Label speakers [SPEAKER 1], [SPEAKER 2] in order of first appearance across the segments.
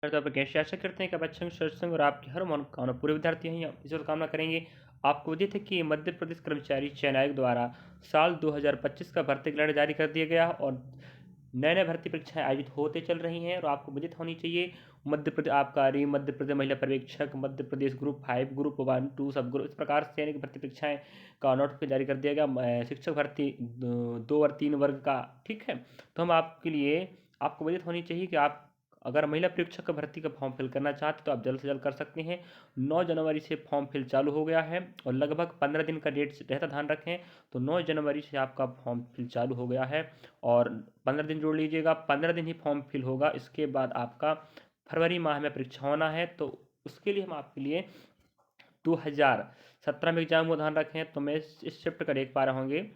[SPEAKER 1] तो आप कैसे आशा करते हैं कि आप अच्छे होंगे, स्वस्थ होंगे और आपकी हर मनोकामना पूरे विद्यार्थी हैं ईश्वर कामना करेंगे। आपको विदित है कि मध्य प्रदेश कर्मचारी चयन आयोग द्वारा साल 2025 का भर्ती कैलेंडर जारी कर दिया गया और नए नए भर्ती परीक्षाएं आयोजित होते चल रही हैं और आपको विदित होनी चाहिए। मध्य प्रदेश आबकारी, मध्य प्रदेश महिला पर्यवेक्षक, मध्य प्रदेश ग्रुप 5, ग्रुप 1, 2 सब ग्रुप, इस प्रकार से सैनिक भर्ती परीक्षाएं का नोटिफिकेशन जारी कर दिया गया। शिक्षक भर्ती 2 और 3 वर्ग का, ठीक है। तो हम आपके लिए आपको विदित होनी चाहिए कि आप अगर महिला परीक्षक का भर्ती का फॉर्म फिल करना चाहते तो आप जल्द से जल्द कर सकते हैं। 9 जनवरी से फॉर्म फिल चालू हो गया है और लगभग 15 दिन का डेट रहता, ध्यान रखें। तो 9 जनवरी से आपका फॉर्म फिल चालू हो गया है और 15 दिन जोड़ लीजिएगा, 15 दिन ही फॉर्म फिल होगा। इसके बाद आपका फरवरी माह में परीक्षा होना है। तो उसके लिए हम आपके लिए 2017 में एग्जाम को ध्यान रखें। तो मैं इस शिफ्ट का देख पा रहे होंगे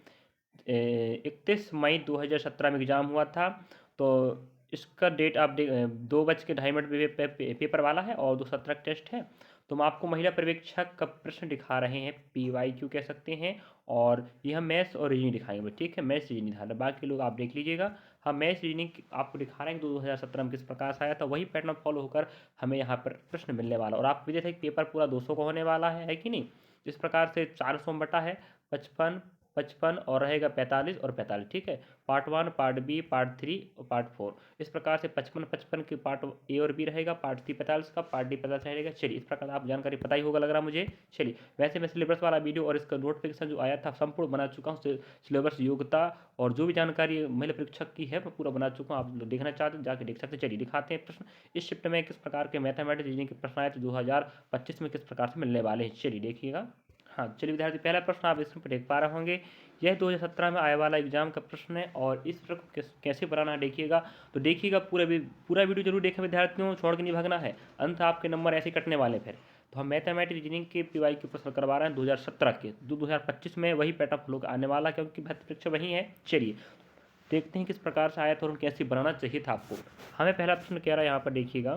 [SPEAKER 1] 31 मई 2017 में एग्ज़ाम हुआ था। तो इसका डेट आप 2:02 पे पेपर वाला है और 2:17 टेस्ट है। तो हम आपको महिला पर्यवेक्षक का प्रश्न दिखा रहे हैं, PYQ कह सकते हैं। और ये हम मैथ्स और रीजनिंग दिखाएंगे, ठीक है। मैथ्स रीजनिंग दिखा रहे हैं, बाकी लोग आप देख लीजिएगा। हम मैथ्स रीजनिंग आपको दिखा रहे हैं 2017 में किस प्रकार से आया था, वही पैटर्न फॉलो होकर हमें यहाँ पर प्रश्न मिलने वाला। और आप विजय थे कि पेपर पूरा 200 का होने वाला है कि नहीं। इस प्रकार से 400 बटा है 55 55 और रहेगा 45 और 45, ठीक है। पार्ट 1, पार्ट बी, पार्ट 3 और पार्ट 4, इस प्रकार से 55 के पार्ट ए और बी रहेगा, पार्ट 3 45 का, पार्ट डी 50 रहेगा। चलिए, इस प्रकार आप जानकारी पता ही होगा लग रहा मुझे। चलिए, वैसे मैं सिलेबस वाला वीडियो और इसका नोटिफिकेशन जो आया था संपूर्ण बना चुका हूँ। सिलेबस, योग्यता और जो भी जानकारी महिला परीक्षक की है मैं पूरा बना चुका हूँ। आप लोग देखना चाहते हैं जाके देख सकते हैं। चलिए दिखाते हैं प्रश्न। इस शिफ्ट में किस प्रकार के मैथमेटिक्स रीजनिंग के प्रश्न आए थे 2025 में, किस प्रकार से मिलने वाले हैं, चलिए देखिएगा। हाँ चलिए विद्यार्थी, पहला प्रश्न आप इसमें देख पा रहे होंगे। यह 2017 में आने वाला एग्जाम का प्रश्न है और इस प्रश्न को कैसे बनाना है देखिएगा। तो देखिएगा, पूरा वीडियो जरूर देखें विद्यार्थियों, छोड़ के नहीं भागना है, अंत आपके नंबर ऐसे कटने वाले फिर। तो हम मैथमेटिक्स रीजनिंग के PY के प्रश्न करवा रहे हैं 2017 के। 2025 में वही पैटर्न फॉलो आने वाला, क्योंकि भर्ती परीक्षा वही है। चलिए देखते हैं किस प्रकार से आया था और कैसे बनाना चाहिए था आपको। हमें पहला प्रश्न कह रहा है यहाँ पर देखिएगा,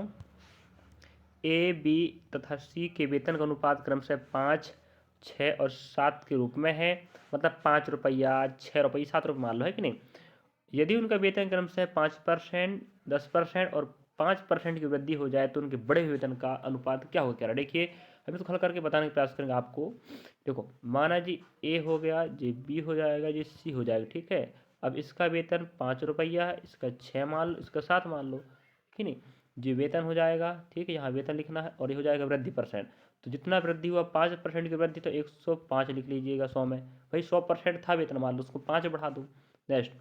[SPEAKER 1] A, B तथा C के वेतन का अनुपात क्रमशः 5, 6 और 7 के रूप में है। मतलब 5 रुपया, 6 रुपये, 7 रुपये मान लो, है कि नहीं। यदि उनका वेतन क्रमशः 5%, 10% और 5% की वृद्धि हो जाए तो उनके बड़े हुए वेतन का अनुपात क्या होगा, कह रहा है। देखिए हम इसको हल करके बताने का प्रयास करेंगे आपको। देखो माना जी A हो गया, जी B हो जाएगा, जी C हो जाएगा, ठीक है। अब इसका वेतन 5 रुपया है, इसका 6 मान लो, इसका 7 मान लो, कि नहीं। जी वेतन हो जाएगा, ठीक है, यहाँ वेतन लिखना है और ये हो जाएगा वृद्धि परसेंट। तो जितना वृद्धि हुआ 5% की वृद्धि, तो 105 लिख लीजिएगा 100 में। भाई 100% था वेतन, मान लो उसको 5 बढ़ा दो। नेक्स्ट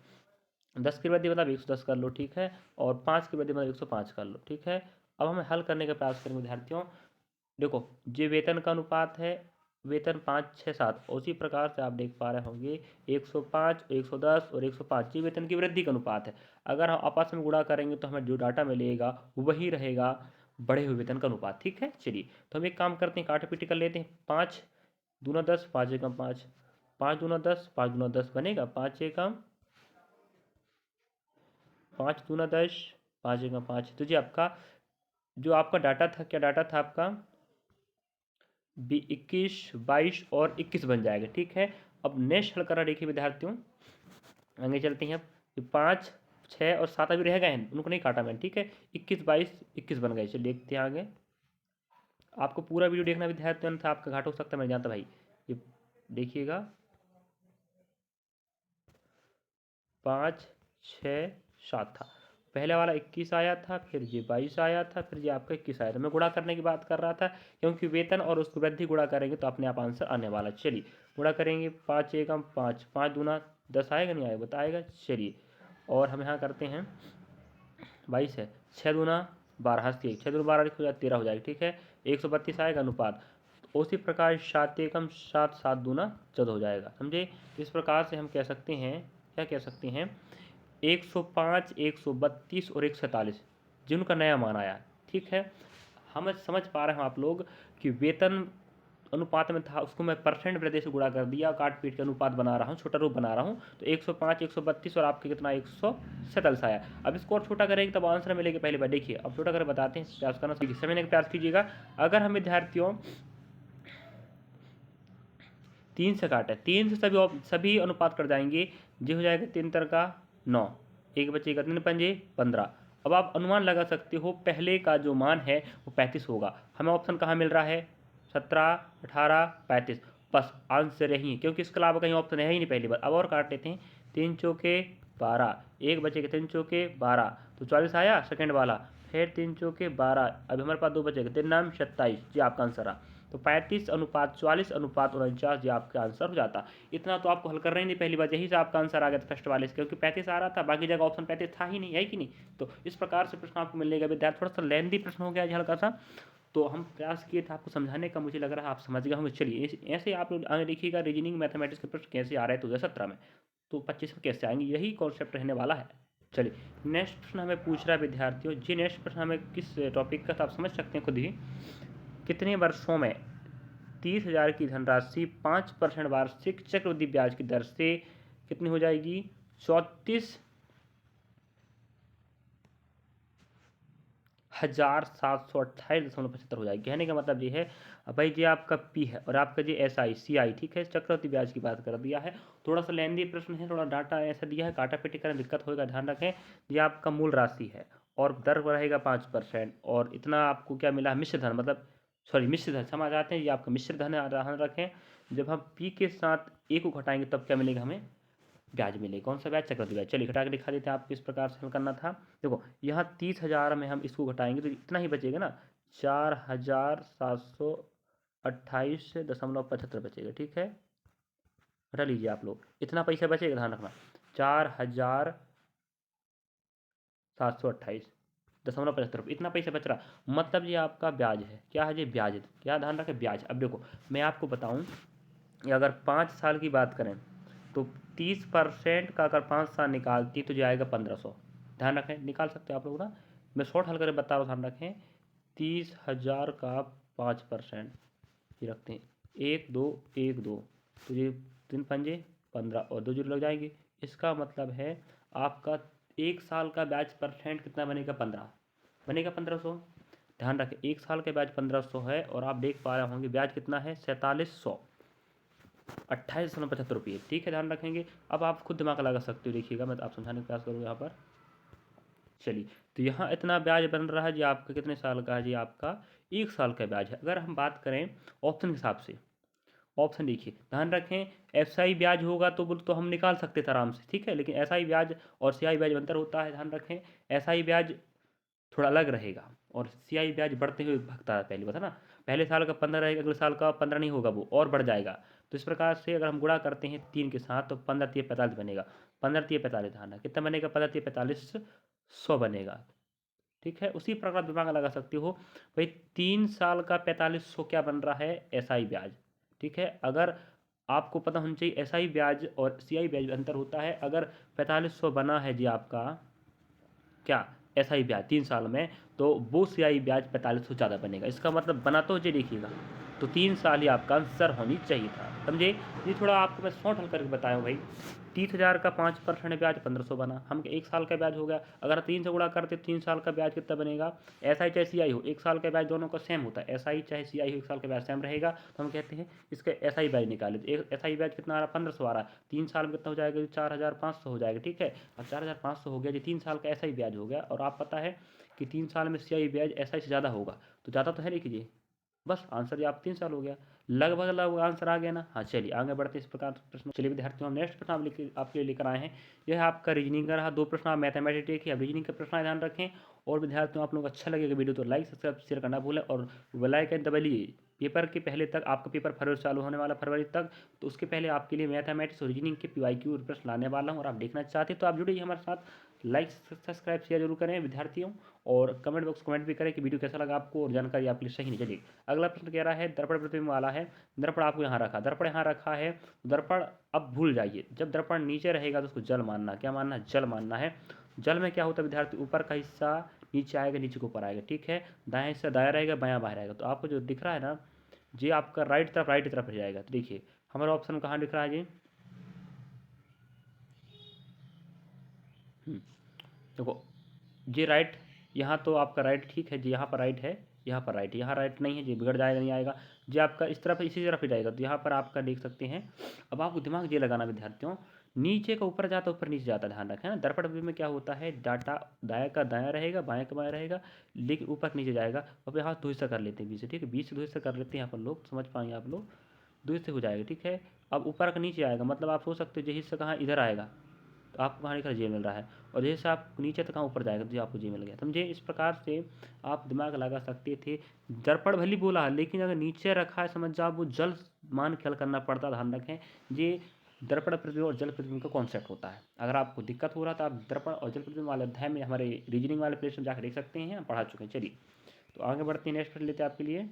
[SPEAKER 1] 10 की वृद्धि मतलब 110 कर लो, ठीक है। और 5 की वृद्धि मतलब 105 कर लो, ठीक है। अब हमें हल करने का प्रयास करेंगे विद्यार्थियों। देखो ये वेतन का अनुपात है, वेतन 5, 6, 7। उसी प्रकार से आप देख पा रहे होंगे 105, 110 और 105 ये वेतन की वृद्धि का अनुपात है। अगर हम आपस में गुणा करेंगे तो हमें जो डाटा मिलेगा वही रहेगा बढ़े हुए वेतन का अनुपात, ठीक है। चलिए तो हम एक काम करते हैं, काटा पीटी कर लेते हैं। 5 दूना 10, 5 एकम 5, 5 दूना 10, 5 दूना 10 बनेगा 5 एकम 5 दूना 10, 5 एकम 5। तो जी आपका जो आपका डाटा था, क्या डाटा था आपका, 21, 22 और 21 बन जाएगा, ठीक है। अब नेक्स्ट हल करा देखिए विद्यार्थियों, आगे चलते हैं। अब 5, 6 और 7 अभी रह गए हैं, उनको नहीं काटा मैंने, ठीक है। 21, 22, 21 बन गए। चलिए देखते हैं आगे। आपको पूरा वीडियो देखना विद्यार्थियों था, आपका घाटा हो सकता है, मैं जानता भाई। ये देखिएगा 5, 6, 7 था, पहले वाला 21 आया था, फिर ये 22 आया था, फिर ये आपका 21 आया था। मैं गुणा करने की बात कर रहा था, क्योंकि वेतन और उसको वृद्धि गुणा करेंगे तो अपने आप आंसर आने वाला। चलिए गुणा करेंगे, 5 एकम 5, 5 दूना 10 आएगा नहीं आएगा बताएगा। चलिए और हम यहाँ करते हैं 22 है, 6 दूना 12, 6 दूना 12 हो जाए 13 हो जाएगा, ठीक है। 132 आएगा अनुपात। उसी प्रकार 7 एकम 7, 7 दूना 14 हो जाएगा, समझे। इस प्रकार से हम कह सकते हैं, क्या कह सकते हैं, 105, 132 और 147 जिनका नया मान आया, ठीक है। हम समझ पा रहे हैं आप लोग कि वेतन अनुपात में था, उसको मैं परसेंट वृद्धि से गुणा कर दिया, काट पीट के अनुपात बना रहा हूँ, छोटा रूप बना रहा हूँ। तो 105, 132 और आपके कितना 147 आया। अब इसको और छोटा करेंगे तब आंसर मिलेगा। पहली बार देखिए, अब छोटा कर बताते हैं, प्रयास करना समझने का प्रयास कीजिएगा। अगर हम विद्यार्थियों 3 से काटे, 3 से सभी अनुपात कर जाएंगे, जो हो जाएगा 3 तर का 9, एक बचेगा 3 पंजे 15 अब आप अनुमान लगा सकते हो पहले का जो मान है वो 35 होगा। हमें ऑप्शन कहाँ मिल रहा है? 17, 18, 35। बस आंसर यही है, क्योंकि इसके अलावा कहीं ऑप्शन है ही नहीं पहली बार। अब और काट लेते हैं। 3 चौके 12, एक बचेगा 3 चौके 12, तो 44 आया सेकेंड वाला। फिर 3 चौके 12, अभी हमारे पास 2 बचेगा, 3 नाम 27, जी आपका आंसर आ। तो 35:44:49 ये आपका आंसर हो जाता। इतना तो आपको हल करना ही नहीं पहली बार, यही से आपका आंसर आ गया था फर्स्ट वाले से, क्योंकि 35 आ रहा था, बाकी जगह ऑप्शन 35 था ही नहीं, है कि नहीं। तो इस प्रकार से प्रश्न आपको मिलेगा विद्यार्थी। थोड़ा सा लेंदी प्रश्न हो गया हल्का सा, तो हम प्रयास किए थे आपको समझाने का, मुझे लग रहा है आप समझ गए होंगे। चलिए ऐसे आप लोग आगे देखिएगा रीजनिंग मैथमेटिक्स के प्रश्न कैसे आ रहे हैं 2017 में, तो 25 में कैसे आएंगे, यही कॉन्सेप्ट रहने वाला है। चलिए नेक्स्ट प्रश्न हमें पूछ रहा है विद्यार्थियों जी, नेक्स्ट प्रश्न हमें किस टॉपिक का था आप समझ सकते हैं खुद ही। कितने वर्षों में 30,000 की धनराशि 5% वार्षिक चक्रवृद्धि ब्याज की दर से कितनी हो जाएगी? 34,728.75 हो जाएगी। कहने का मतलब ये है भाई, जी आपका पी है और आपका जी SI ठीक है, चक्रवृद्धि ब्याज की बात कर दिया है। थोड़ा सा लेंदी प्रश्न है, थोड़ा डाटा ऐसा दिया है, काटा पेटी करने दिक्कत होगा, ध्यान रखें। ये आपका मूल राशि है और दर रहेगा 5%, और इतना आपको क्या मिला? मिश्र धन, मतलब सॉरी मिश्र धन क्षमा चाहते हैं, ये आपका मिश्र धन है, ध्यान रखें। जब हम पी के साथ ए को घटाएंगे तब क्या मिलेगा हमें? ब्याज मिले। कौन सा ब्याज? चक्रवृद्धि ब्याज। चलिए घटा के दिखा देते हैं आपको किस प्रकार से हल करना था। देखो यहाँ 30,000 में हम इसको घटाएंगे तो इतना ही बचेगा ना, 4,728.75 बचेगा, ठीक है। घटा लीजिए आप लोग, इतना पैसा बचेगा, ध्यान रखना, 4,728.75 इतना पैसा बच रहा, मतलब ये आपका ब्याज है। क्या है? ये ब्याज है। क्या ध्यान रखें? ब्याज। अब देखो मैं आपको बताऊँ, अगर 5 साल की बात करें तो 30% का अगर 5 साल निकालती तो जाएगा 1500। ध्यान रखें, निकाल सकते हो आप लोग ना, मैं शॉर्ट हल करके बता रहा हूँ, ध्यान रखें। 30,000 का 5%, ये रखते हैं 1 2 1 2, तो ये 3 पंजे 15 और 2 जीरो लग जाएंगे। इसका मतलब है आपका 1 साल का ब्याज परसेंट कितना बनेगा? 15 बनेगा, 1500। ध्यान रखें 1 साल का ब्याज 1500 है, और आप देख पा रहे होंगे ब्याज कितना है? 4728.75 रुपये, ठीक है, ध्यान रखेंगे। अब आप खुद दिमाग लगा सकते हो, देखिएगा मैं आप समझाने का प्रयास करूँगा यहाँ पर। चलिए तो यहाँ इतना ब्याज बन रहा है जी आपका, कितने साल का है जी? आपका 1 साल का ब्याज है। अगर हम बात करें ऑप्शन के हिसाब से, ऑप्शन देखिए, ध्यान रखें, SI ब्याज होगा तो बोल तो हम निकाल सकते थे आराम से, ठीक है, लेकिन SI ब्याज और CI ब्याज में अंतर होता है, ध्यान रखें। SI ब्याज थोड़ा अलग रहेगा और CI ब्याज बढ़ते हुए भागता है, पहले बता ना, पहले साल का 15 रहेगा, अगले साल का 15 नहीं होगा, वो और बढ़ जाएगा। तो इस प्रकार से अगर हम गुणा करते हैं 3 के साथ तो 15 3 45 बनेगा, 15 3 45, ध्यान है कितना बनेगा? 15 3 45 100 बनेगा, ठीक है। उसी प्रकार दिमाग लगा सकते हो भाई, 3 साल का 4500 क्या बन रहा है? SI ब्याज, ठीक है। अगर आपको पता होना चाहिए SI ब्याज और CI ब्याज में अंतर होता है। अगर 4500 बना है जी आपका क्या? SI ब्याज 3 साल में, तो वो CI ब्याज 4500 ज़्यादा बनेगा। इसका मतलब बना तो जी देखिएगा, तो 3 साल ही आपका आंसर होनी चाहिए था, समझे। ये थोड़ा आपको मैं शॉर्ट हल करके बताया हूँ भाई। 30,000 का 5% ब्याज 1500 बना, हम 1 साल का ब्याज हो गया। अगर 3 से गुणा करते 3 साल का ब्याज कितना बनेगा? SI चाहे CI हो, 1 साल का ब्याज दोनों का सेम होता है, SI चाहे CI हो 1 साल का ब्याज सेम रहेगा, तो हम कहते हैं इसका SI ब्याज निकाले। तो SI ब्याज कितना आ रहा? 1500 आ रहा है, 3 साल में कितना हो जाएगा? 4,500 हो जाएगा, ठीक है। अब 4,500 हो गया जी, 3 साल का SI ब्याज हो गया, और आप पता है कि 3 साल में CI ब्याज SI से ज़्यादा होगा, तो ज़्यादा तो है नहीं कीजिए, बस आंसर ये आप 3 साल हो गया, लगभग लगभग आंसर आ गया ना। हाँ चलिए आगे बढ़ते इस प्रकार प्रश्न। चलिए विद्यार्थियों, हम नेक्स्ट प्रश्न आपके लिए लेकर आए हैं। यह आपका रीजनिंग का रहा, 2 प्रश्न आप मैथमेटिक्स देखिए, अब रीजनिंग का प्रश्न ध्यान रखें। और विद्यार्थियों आप लोग अच्छा लगेगा वीडियो तो लाइक सब्सक्राइब शेयर करना भूलें, और बेल आइकन दबाइए। पेपर के पहले तक, आपका पेपर फरवरी चालू होने वाला, फरवरी तक, तो उसके पहले आपके लिए मैथमेटिक्स और रीजनिंग के PYQ प्रश्न लाने वाला हूँ, और आप देखना चाहते हैं तो आप जुड़िए हमारे साथ। लाइक सब्सक्राइब शेयर जरूर करें विद्यार्थियों, और कमेंट बॉक्स कमेंट भी करें कि वीडियो कैसा लगा आपको और जानकारी आपके लिए सही नहीं। चलिए अगला प्रश्न कह रहा है दर्पण प्रतिबिंब वाला है। दर्पण आपको यहाँ रखा, दर्पण यहाँ रखा है, दर्पण अब भूल जाइए, जब दर्पण नीचे रहेगा तो उसको जल मानना। क्या मानना? जल मानना है। जल में क्या होता है विद्यार्थी? ऊपर का हिस्सा नीचे आएगा, नीचे को ऊपर आएगा, ठीक है। दाएं हिस्सा दाएं रहेगा, बायां बाहर आएगा। तो आपको जो दिख रहा है ना, ये आपका राइट तरफ रह जाएगा। तो देखिए हमारा ऑप्शन कहाँ दिख रहा है जी? देखो ये राइट, यहाँ तो आपका राइट ठीक है जी, यहाँ पर राइट है, यहाँ पर राइट, यहाँ राइट नहीं है जी, बिगड़ जाएगा, नहीं आएगा जी आपका, इस तरफ इसी तरफ ही जाएगा, तो यहाँ पर आपका देख सकते हैं। अब आपको दिमाग ये लगाना विद्यार्थियों, नीचे का ऊपर जाता है, ऊपर नीचे जाता है, ध्यान रखें ना। दर्पण प्रतिबिंब में क्या होता है, डाटा दायां का दायां रहेगा, बाएं का बाएं रहेगा, लेकिन ऊपर नीचे जाएगा। अब यहाँ दो हिस्सा कर लेते हैं बीच से, ठीक है, बीच से दो हिस्सा कर लेते हैं यहाँ पर लोग, समझ पाएंगे आप लोग, दो हिस्से हो जाएगा, ठीक है। अब ऊपर का नीचे आएगा, मतलब आप सोच सकते हो ये हिस्सा कहाँ इधर आएगा, तो आपको कहाँ लिखा जे मिल रहा है, और जैसे आप नीचे तक कहाँ ऊपर जाएगा तो आपको जे मिल गया, समझे। इस प्रकार से आप दिमाग लगा सकते थे। दर्पण भली बोला, लेकिन अगर नीचे रखा है, समझ जाओ वो जल मान ख्याल करना पड़ता, ध्यान रखें। ये दर्पण प्रतिबिंब और जल प्रतिबिंब का कॉन्सेप्ट होता है। अगर आपको दिक्कत हो रहा था, आप दर्पण और जल प्रतिबिंब वाले अध्याय में हमारे रीजनिंग वाले प्लेस में जाकर देख सकते हैं, हम पढ़ा चुके हैं। चलिए तो आगे बढ़ते हैं, नेक्स्ट प्रश्न लेते हैं आपके लिए।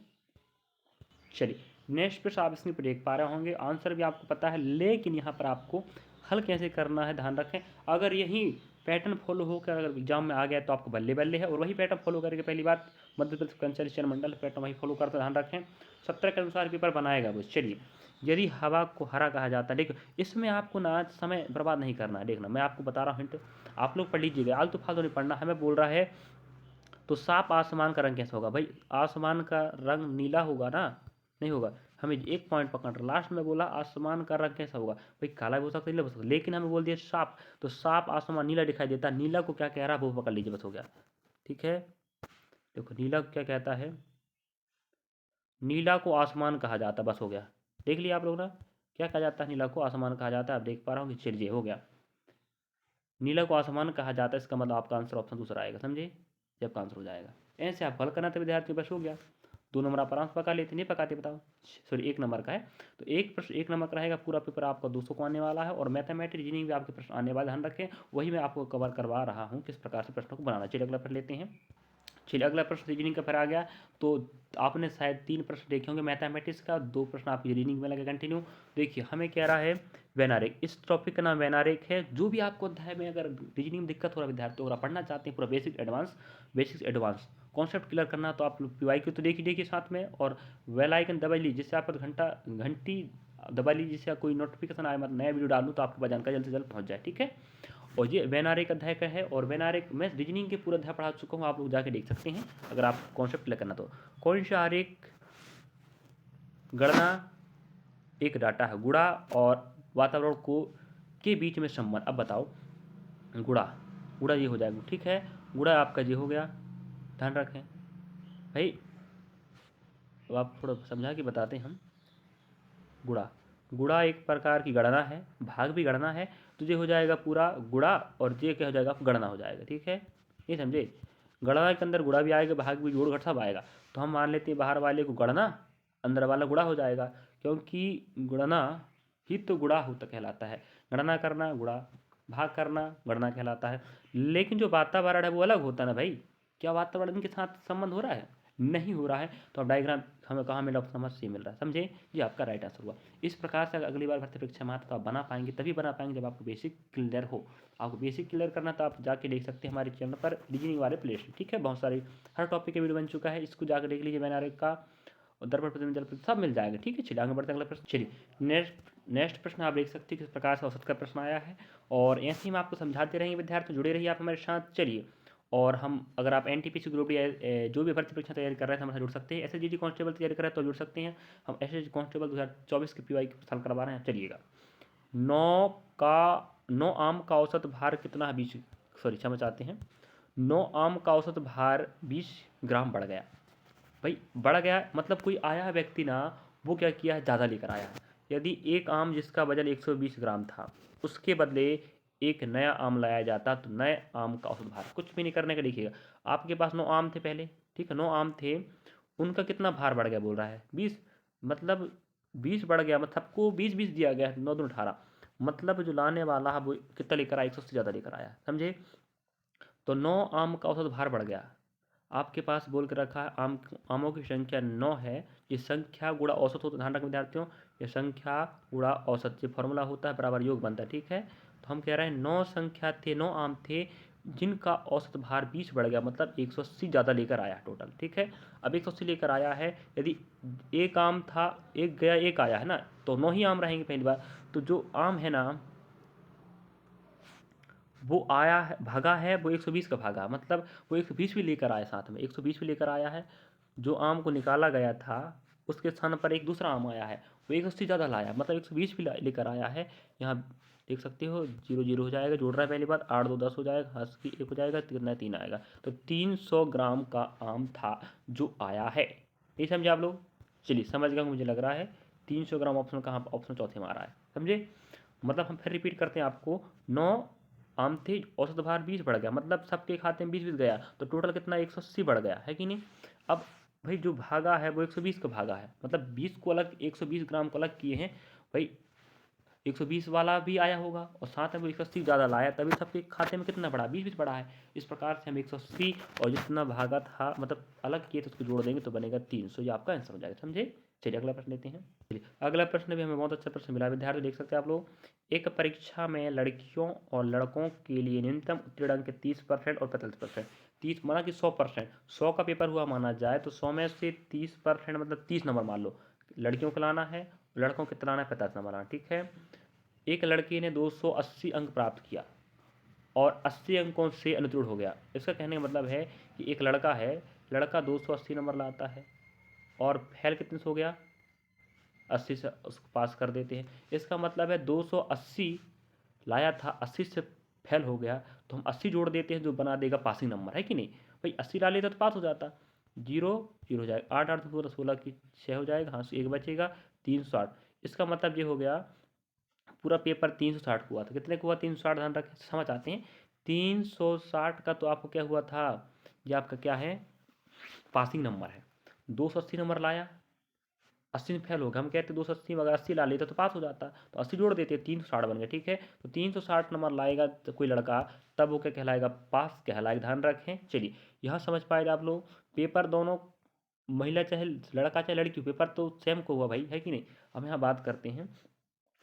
[SPEAKER 1] चलिए नेक्स्ट प्रश्न आप स्क्रीन पर देख पा रहे होंगे, आंसर भी आपको पता है, लेकिन यहाँ पर आपको हल कैसे करना है ध्यान रखें। अगर यही पैटर्न फॉलो होकर अगर एग्जाम में आ गया तो आपको बल्ले बल्ले है, और वही पैटर्न फॉलो करके, पहली बात मध्य प्रदेश कंसल्टेशन मंडल पैटर्न वही फॉलो करता, ध्यान रखें। 17 के अनुसार पेपर बनाएगा वो। चलिए, यदि हवा को हरा कहा जाता है, देखो इसमें आपको ना समय बर्बाद नहीं करना है, देखना मैं आपको बता रहा हूँ हिंट, आप लोग पढ़ लीजिएगा, आलतू फालतू नहीं पढ़ना, हमें बोल रहा है तो साफ आसमान का रंग कैसा होगा, भाई आसमान का रंग नीला होगा ना, नहीं होगा। हमें एक पॉइंट पकड़ना, लास्ट में बोला आसमान का रंग कैसा होगा, भाई काला भी हो सकता है, नीला भी हो सकता है, लेकिन हमें बोल दिया साफ, तो साफ आसमान नीला दिखाई देता है, नीला को क्या कह रहा है वो पकड़ लीजिए, बस हो गया, ठीक है। देखो नीला को क्या कहता है, नीला को आसमान कहा जाता है, बस हो गया, देख लिया आप लोग ना, क्या कहा जाता है, नीला को आसमान कहा जाता है, आप देख पा रहा हूँ कि चलिए हो गया, नीला को आसमान कहा जाता है, इसका मतलब आपका आंसर ऑप्शन दूसरा आएगा, समझे, जब का आंसर हो जाएगा। ऐसे आप हल करना था विद्यार्थी, बस हो गया। 2 नंबर आप आराम से पका लेते, नहीं पकाते बताओ, सॉरी 1 नंबर का है, तो एक प्रश्न 1 नंबर का रहेगा, पूरा पेपर आपका 200 को आने वाला है, और मैथमेटिक्स रीजनिंग भी आपके प्रश्न आने वाले, ध्यान रखें, वही मैं आपको कवर करवा रहा हूँ किस प्रकार से प्रश्नों को बनाना। चलिए अगला प्रश्न लेते हैं। चलिए अगला प्रश्न रीजनिंग का फिर आ गया, तो आपने शायद 3 प्रश्न देखे होंगे मैथमेटिक्स का, 2 प्रश्न आपकी रीजनिंग में लगे कंटिन्यू। देखिए हमें कह रहा है वेनारिक, इस टॉपिक का नाम वेनारिक है। जो भी आपको अध्याय में अगर रीजनिंग में दिक्कत हो रहा है विद्यार्थी, अगर आप पढ़ना चाहते हैं पूरा बेसिक्स एडवांस कॉन्सेप्ट क्लियर करना, तो आप PYQ तो देखिए साथ में, और बेल आइकन दबा लीजिए, जिससे आप घंटी दबा लीजिए, जिससे कोई नोटिफिकेशन आए, मतलब नया वीडियो डालूँ तो आपके पास जानकारी जल्द से जल्द पहुँच जाए, ठीक है। और ये वेनारिक अध्याय का है, और वेनारिक मैं रीजनिंग के पूरा अध्याय पढ़ा चुका हूँ, आप लोग जाके देख सकते हैं अगर आप कॉन्सेप्ट क्लियर करना तो। कौन सा आरेख गणना एक डाटा है, गुणा और वातावरण को के बीच में संबंध, अब बताओ गुणा, गुणा ये हो जाएगा, ठीक है, गुणा आपका ये हो गया, ध्यान रखें भाई, अब आप थोड़ा समझा के बताते हैं हम। गुणा, गुणा एक प्रकार की गणना है, भाग भी गणना है, तो ये हो जाएगा पूरा गुणा, और ये क्या हो जाएगा गणना हो जाएगा, ठीक है, ये समझे। गणना के अंदर गुणा भी आएगा, भाग भी, जोड़ घट सब आएगा, तो हम मान लेते हैं बाहर वाले को गणना, अंदर वाला गुणा हो जाएगा, क्योंकि गुणना ही तो गुणा होता कहलाता है, गणना करना गुणा, भाग करना गणना कहलाता है। लेकिन जो वातावरण है वो अलग होता है ना भाई, क्या वातावरण के साथ संबंध हो रहा है, नहीं हो रहा है, तो अब डायग्राम हमें कहाँ मिला, समझ से मिल रहा है, समझे, ये आपका राइट आंसर हुआ। इस प्रकार से अगर अगली बार भर्ती परीक्षा में आता तो आप बना पाएंगे, तभी बना पाएंगे जब आपको बेसिक क्लियर हो। आपको बेसिक क्लियर करना तो आप जाके देख सकते हैं हमारे चैनल पर रीजनिंग वाले प्लेलिस्ट, ठीक है, बहुत सारी हर टॉपिक का वीडियो बन चुका है, इसको जाकर देख लीजिए, मैंने का और दर्पण प्रतिबिंब जल प्रतिबिंब सब मिल जाएगा, ठीक है। चलिए आगे बढ़ते हैं अगला प्रश्न। चलिए नेक्स्ट प्रश्न आप देख सकते हैं किस प्रकार से औसत का प्रश्न आया है, और ऐसे ही हम आपको समझाते रहेंगे विद्यार्थी, जुड़े रहिए आप हमारे साथ। चलिए, और हम अगर आप NTPC ग्रुप डी जो भी भर्ती परीक्षा तैयारी कर रहे हैं हमारे साथ जुड़ सकते हैं, SSGD कांस्टेबल तैयारी कर रहे हैं तो जुड़ सकते हैं, हम SSG कांस्टेबल 2024 के PY साल करवा रहे हैं। चलिएगा, 9 आम का औसत भार कितना है, 20, सॉरी क्षमा चाहते हैं, 9 आम का औसत भार 20 ग्राम बढ़ गया। भाई बढ़ गया मतलब कोई आया है व्यक्ति ना, वो क्या किया है, ज़्यादा लेकर आया है। यदि एक आम जिसका वजन 120 ग्राम था, उसके बदले एक नया आम लाया जाता, तो नए आम का औसत भार, कुछ भी नहीं करने का, देखिएगा आपके पास 9 आम थे पहले, ठीक है, 9 आम थे, उनका कितना भार बढ़ गया बोल रहा है 20, मतलब 20 बढ़ गया, मतलब सबको 20 दिया गया, 9 दूनी 18, मतलब जो लाने वाला है वो कितना लेकर आया, 180 से ज़्यादा लेकर आया, समझे। तो 9 आम का औसत भार बढ़ गया, आपके पास बोल के रखा है आमों की संख्या 9 है, ये संख्या गुणा औसत होता है, ध्यान रखें विद्यार्थियों, ये संख्या गुणा औसत, ये फॉर्मूला होता है बराबर योग बनता है, ठीक है। तो हम कह रहे हैं 9 संख्या थे, 9 आम थे, जिनका औसत भार 20 बढ़ गया, मतलब 180 ज़्यादा लेकर आया टोटल, ठीक है। अब 180 लेकर आया है, यदि एक आम था, एक गया एक आया है ना, तो 9 ही आम रहेंगे पहली बार, तो जो आम है ना वो आया है, भागा है वो 120 का भागा, मतलब वो 120 भी लेकर आया, साथ में 120 भी लेकर आया है, जो आम को निकाला गया था उसके स्थान पर एक दूसरा आम आया है, वो 180 ज़्यादा लाया, मतलब 120 भी लेकर आया है। यहाँ देख सकते हो 0 0 हो जाएगा, जोड़ रहा है पहली बार, 8 2 10 हो जाएगा, हाथ की 1 हो जाएगा, कितना 3 आएगा। तो 300 ग्राम का आम था जो आया है। नहीं समझे आप लोग? चलिए समझ गया मुझे लग रहा है। 300 ग्राम ऑप्शन कहाँ, ऑप्शन चौथे में आ रहा है, समझे? मतलब हम फिर रिपीट करते हैं आपको, 9 आम थे, औसत भार 20 बढ़ गया, मतलब सबके खाते में 20 गया, तो टोटल कितना 180 बढ़ गया है कि नहीं। अब भाई जो भागा है वो 120 का भागा है, मतलब 20 को अलग, 120 ग्राम को अलग किए हैं भाई। 120 वाला भी आया होगा और साथ में वो 180 ज़्यादा लाया, तभी सबके खाते में कितना बढ़ा, 20 बढ़ा है। इस प्रकार से हम 180 और जितना भागा था मतलब अलग किए तो उसको जोड़ देंगे तो बनेगा 300। ये आपका आंसर हो जाएगा, समझे? चलिए अगला प्रश्न लेते हैं। चलिए अगला प्रश्न भी हमें बहुत अच्छा प्रश्न मिला विद्यार्थी, देख सकते हैं आप लोग। एक परीक्षा में लड़कियों और लड़कों के लिए न्यूनतम उत्तीर्ण अंक 30% और 45%। 30 माना कि 100%, 100 का पेपर हुआ माना जाए तो 100 में से 30% मतलब 30 नंबर मान लो लड़कियों को लाना है, लड़कों को लाना है 50 नंबर लाना, ठीक है। एक लड़की ने 280 अंक प्राप्त किया और 80 अंकों से अनुत्तीर्ण हो गया। इसका कहने का मतलब है कि एक लड़का है, लड़का 280 नंबर लाता है और फेल कितने से हो गया, 80 से उसको पास कर देते हैं। इसका मतलब है 280 लाया था, 80 से फेल हो गया, तो हम 80 जोड़ देते हैं जो बना देगा पासिंग नंबर, है कि नहीं भाई। 80 ला लेता तो पास हो जाता। 0 0 हो जाएगा, 8 8 16 16 की 6 हो जाएगा, हाँ 1 बचेगा, 360। इसका मतलब ये हो गया पूरा पेपर 360 हुआ था, कितने का हुआ 360, ध्यान रखें समझ आते हैं। 360 का तो आपको क्या हुआ था, ये आपका क्या है पासिंग नंबर है। 280 नंबर लाया, 80 में फेल हो गया, हम कहते 280 अगर 80 ला लेते तो पास हो जाता, तो 80 जोड़ देते 360 बन गया, ठीक है। तो 360 नंबर लाएगा तो कोई लड़का, तब वो क्या कहलाएगा, पास कहलाएगा, ध्यान रखें। चलिए यहाँ समझ पाएगा आप लोग, पेपर दोनों महिला चाहे लड़का चाहे लड़की, पेपर तो सेम को हुआ भाई, है कि नहीं। हम यहाँ बात करते हैं,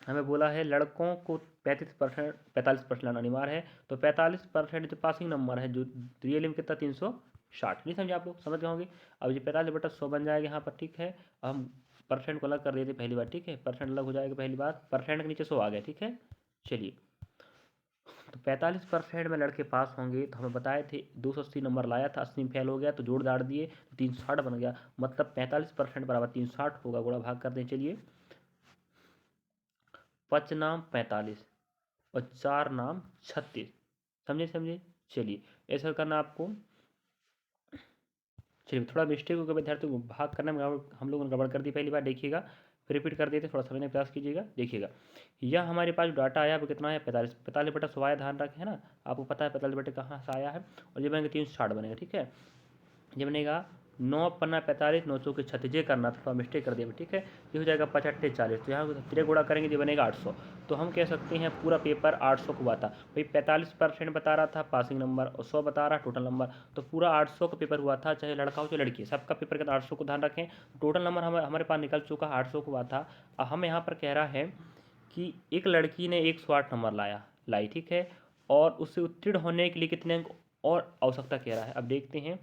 [SPEAKER 1] हमें बोला है लड़कों को 35% 45% लाना अनिवार्य है, तो 45% जो पासिंग नंबर है जो रियल में कितना 360, नहीं समझे आप लोग, समझ गए होंगे। अब ये 45/100 बन जाएगा यहाँ पर, ठीक है। अब हम परसेंट को अलग कर देते पहली बार, ठीक है, परसेंट अलग हो जाएगा पहली बार, परसेंट के नीचे 100 आ गया, ठीक है। चलिए तो 45% में लड़के पास होंगे, तो हमें बताए थे 280 नंबर लाया था, 80 में फेल हो गया तो जोड़ दाड़ दिए तो 360 बन गया, मतलब 45% बराबर 360 होगा, गुणा भाग कर दें। चलिए 5 नाम 45 और 4 नाम 36, समझे समझे। चलिए ऐसा करना आपको। चलिए थोड़ा मिस्टेक होगा विद्यार्थियों को, भाग करने में हम लोगों ने गड़बड़ कर दी पहली बार, देखिएगा फिर रिपीट कर देते, थोड़ा समझने का प्रयास कीजिएगा। देखिएगा यह हमारे पास डाटा आया वो कितना है 45, 45/100 आया, ध्यान रखें है ना, आपको पता है 45 कहाँ से आया है। और ये बनेगा 360 बनेगा, ठीक है। ये बनेगा 9 पन्ना 45 9 चौके 36, ये करना था, थोड़ा मिस्टेक कर दिया, ठीक है। ये हो जाएगा 5 8 40, तो यहाँ तिरे गुणा करेंगे तो बनेगा 800। तो हम कह सकते हैं पूरा पेपर 800 को हुआ था भाई। 45% बता रहा था पासिंग नंबर और 100 बता रहा टोटल नंबर, तो पूरा 800 का पेपर हुआ था, चाहे लड़का हो चाहे लड़की, सबका पेपर कितना 800 को, ध्यान रखें। टोटल नंबर हमारे पास निकल चुका 800 को हुआ था। हम यहाँ पर कह रहा है कि एक लड़की ने 108 नंबर लाई, ठीक है, और उससे उत्तीर्ण होने के लिए कितने अंक और आवश्यकता कह रहा है। अब देखते हैं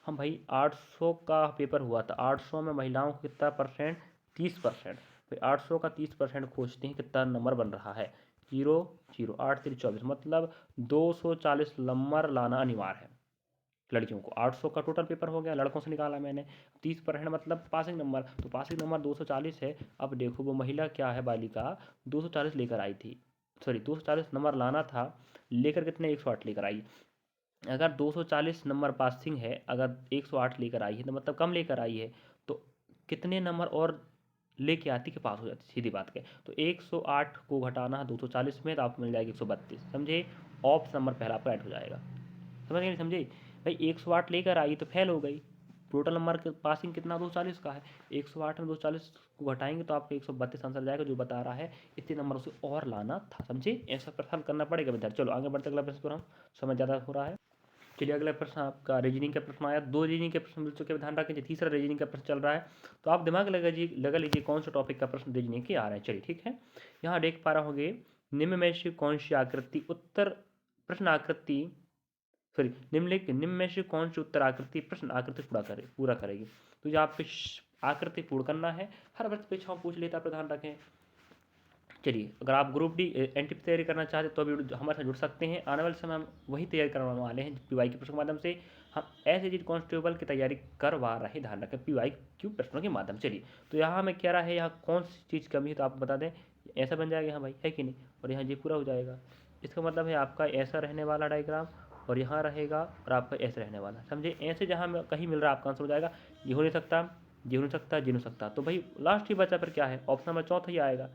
[SPEAKER 1] हम भाई, 800 का पेपर हुआ था, 800 में महिलाओं को कितना परसेंट, 30%, भाई 800 का 30% खोजते हैं कितना नंबर बन रहा है, 0 0 8 3 24, मतलब 240 नंबर लाना अनिवार्य है लड़कियों को। 800 का टोटल पेपर हो गया, लड़कों से निकाला मैंने, 30% मतलब पासिंग नंबर, तो पासिंग नंबर 240 है। अब देखो वो महिला क्या है, बालिका 240 लेकर आई थी, सॉरी 240 नंबर लाना था, लेकर कितने 108 लेकर आई। अगर 240 नंबर पासिंग है, अगर 108 लेकर आई है तो मतलब कम लेकर आई है, तो कितने नंबर और लेके आती कि पास हो जाती, सीधी बात है। तो 108 को घटाना 240 में तो आपको मिल जाएगी 132, समझे। ऑप्शन नंबर पहला आपका ऐड हो जाएगा, समझ गए नहीं समझे भाई। 108 लेकर आई तो फेल हो गई, टोटल नंबर के पासिंग कितना 240 का है, 108 में 240 को घटाएंगे तो आपको 132 आंसर जाएगा, जो बता रहा है इतने नंबर उसे और लाना था, समझे। ऐसा प्रश्न करना पड़ेगा विद्यार्थी। चलो आगे बढ़ते अगला प्रश्न पर, हम समय ज़्यादा हो रहा है। चलिए अगला प्रश्न आपका रीजनिंग का प्रश्न आया, 2 रीजनिंग के प्रश्न मिल चुके हैं, ध्यान रखें। तीसरा रीजनिंग का प्रश्न चल रहा है, तो आप दिमाग लगा लीजिए कौन सा टॉपिक का प्रश्न रीजनिंग के आ रहे हैं। चलिए ठीक है, यहाँ देख पा रहे होंगे, निम्न में से कौन सी आकृति उत्तर प्रश्न आकृति, सॉरी निम्न में से कौन सी उत्तर आकृति प्रश्न आकृति पूरा करेगी। तो ये आपको आकृति पूर्ण करना है, हर वर्ष परीक्षाओं पूछ लेता है, ध्यान रखें। चलिए अगर आप ग्रुप डी एनटीपी तैयारी करना चाहते हैं तो अभी हमारे साथ जुड़ सकते हैं, आने वाले समय हम वही तैयारी करवाने वाले हैं पीवाई के प्रश्न के माध्यम से। हम ऐसे चीज कांस्टेबल की तैयारी करवा रहे, ध्यान रखें, PYQ प्रश्नों के माध्यम से। चलिए, तो यहाँ हमें क्या रहा है, यहाँ कौन सी चीज़ कमी है, तो आप बता दें। ऐसा बन जाएगा यहाँ भाई, है कि नहीं, और यहाँ ये पूरा हो जाएगा। इसका मतलब है आपका ऐसा रहने वाला डायग्राम, और यहाँ रहेगा, और आपका ऐसे रहने वाला, समझे। ऐसे जहाँ कहीं मिल रहा है आपका आंसर हो जाएगा। ये हो नहीं सकता, ये हो नहीं सकता, ये नहीं हो सकता, तो भाई लास्ट ही बचा फिर क्या है, ऑप्शन नंबर चौथा ही आएगा।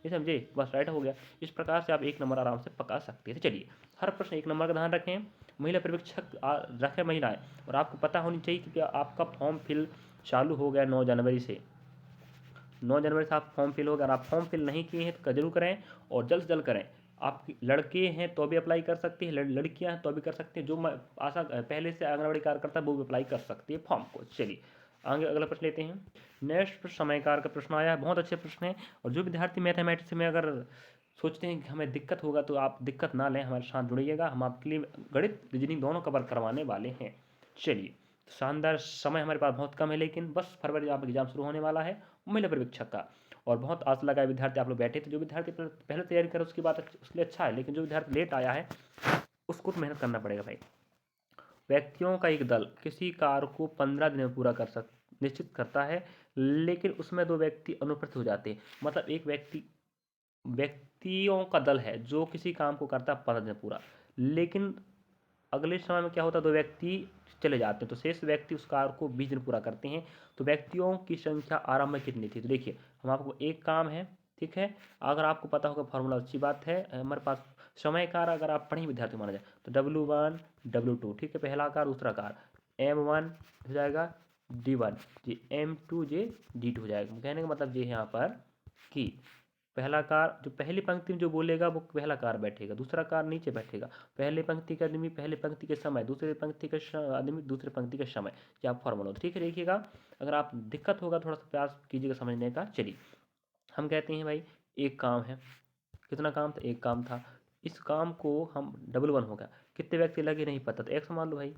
[SPEAKER 1] ये समझे, बस राइट हो गया। इस प्रकार से आप 1 नंबर आराम से पका सकते थे। चलिए, हर प्रश्न 1 नंबर का ध्यान रखें। महिला पर्यवेक्षक रखें महिलाएं, और आपको पता होनी चाहिए कि आपका फॉर्म फिल चालू हो गया 9 जनवरी से। 9 जनवरी से आप फॉर्म फिल हो गया। अगर आप फॉर्म फिल नहीं किए हैं तो जरूर करें, और जल्द से जल्द करें। आप लड़के हैं तो भी अप्लाई कर सकते हैं, लड़कियां हैं तो भी कर सकते हैं। जो आशा पहले से आंगनबाड़ी कार्यकर्ता वो भी अप्लाई कर सकती है फॉर्म को। चलिए, आगे अगला प्रश्न लेते हैं। नेक्स्ट समयकार का प्रश्न आया है, बहुत अच्छे प्रश्न है। और जो विद्यार्थी मैथमेटिक्स में अगर सोचते हैं कि हमें दिक्कत होगा, तो आप दिक्कत ना लें, हमारे साथ जुड़िएगा। हम आपके लिए गणित रीजनिंग दोनों कवर करवाने वाले हैं। चलिए, शानदार समय हमारे पास बहुत कम है, लेकिन बस फरवरी आप एग्जाम शुरू होने वाला है महिला पर्यवेक्षक का। और बहुत आस लगाए विद्यार्थी आप लोग बैठे थे। जो विद्यार्थी पहले तैयारी करे उसकी बात उसके लिए अच्छा है, लेकिन जो विद्यार्थी लेट आया है उसको तो मेहनत करना पड़ेगा भाई। व्यक्तियों का एक दल किसी कार्य को 15 दिन में पूरा कर निश्चित करता है, लेकिन उसमें 2 व्यक्ति अनुपस्थित हो जाते हैं। मतलब एक व्यक्तियों का दल है जो किसी काम को करता है 15 दिन में पूरा, लेकिन अगले समय में क्या होता है, 2 व्यक्ति चले जाते हैं, तो शेष व्यक्ति उस कार्य को 20 दिन पूरा करते हैं। तो व्यक्तियों की संख्या आरंभ में कितनी थी, तो देखिए हम आपको एक काम है, ठीक है, अगर आपको पता होगा फॉर्मूला अच्छी बात है। हमारे पास समय कार अगर आप पढ़े विद्यार्थी माना जाए तो W1 W2, ठीक है, पहला कार दूसरा कार M1 हो जाएगा D1 जी, M2 जी D2 हो जाएगा। कहने का मतलब ये है यहाँ पर कि पहला कार जो पहली पंक्ति में जो बोलेगा वो पहला कार बैठेगा, दूसरा कार नीचे बैठेगा। पहले पंक्ति का आदमी पहले पंक्ति के समय, दूसरे पंक्ति का आदमी दूसरे पंक्ति के समय, ये आप फॉर्मूला होता है, ठीक है। देखिएगा, अगर आप दिक्कत होगा थोड़ा सा प्रयास कीजिएगा समझने का। चलिए, हम कहते हैं भाई एक काम है, कितना काम था, एक काम था। इस काम को हम W1 हो गया, कितने व्यक्ति लगे नहीं पता, तो X मान लो भाई।